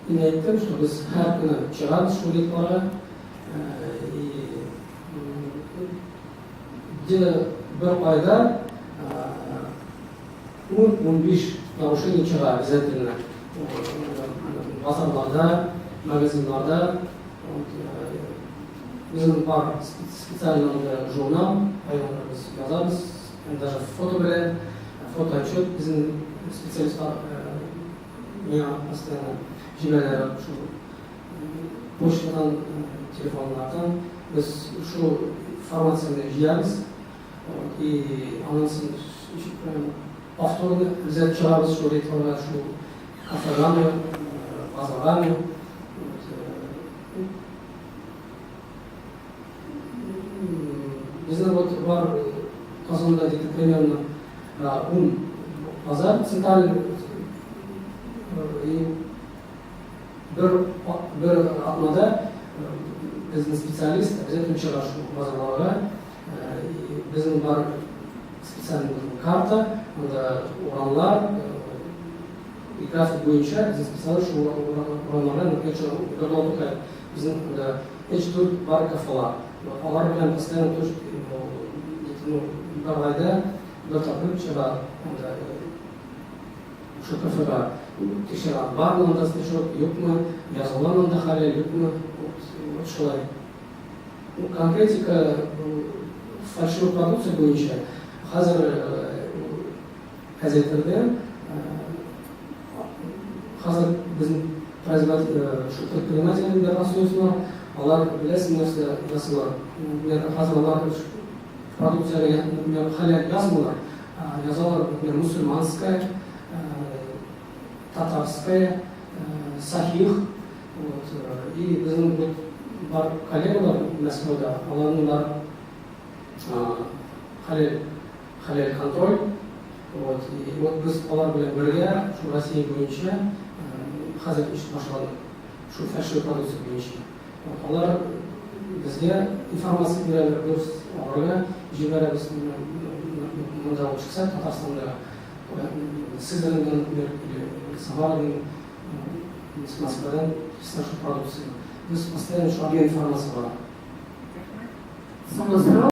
мен айттым, что біз әр күні шығамыз шу рейдтарға. Bir ayda 10-15 нарушений çıkar обязательно. Bazarlarda, magazinlarda. Bizim var специальный журнал, biz yazarız. Даже foto bile, foto отчет bizim специалистler меня постоянно жібереді şu почтадан, telefonlardan. Biz şu informasyonu жиямыз. И анонсын повторно взять шығарыз şu рейдтарға, şu кафеғаны, базарға. Bizden var Казанда где-то примерно 10 базар центральный и bir atmada bizden специалист обязательно çıkar şu bazarlara. Bizim var spesial karta, onda oranlar, grafik boyunca bizim spesial şu oranlardan görüp olduk. Bizim hiç Türk var kafalar. Onlar bilen постоянно тоже bir ayda bir takım çıkar. Şu kafada tekrar var mı, onda yok mu, yazılan onda halel yok mu, şolay. Конкретика фальшивый продукция боюнча hazır газеттерде hazır bizim şu предпринимательдер расчёсына алар билесиң нәрсе жасыйлар. Hazır алар продукцияга халал язмалар, язалар мусульманская, татарская, сахих. И bizim бар коллегалар Москвада, аларның бар халал контроль. И вот biz алар белән бергә шу Россия буенча хәзер эш башладык. Шу фальшивый продукция буенча. Алар безгә информация бирәләр, без аларга җибәрәбез. Монда чыкса Татарстанда сызгандан или Самарадан, Москвадан фальшивый продукция. Biz постоянно şu an informasyonu var.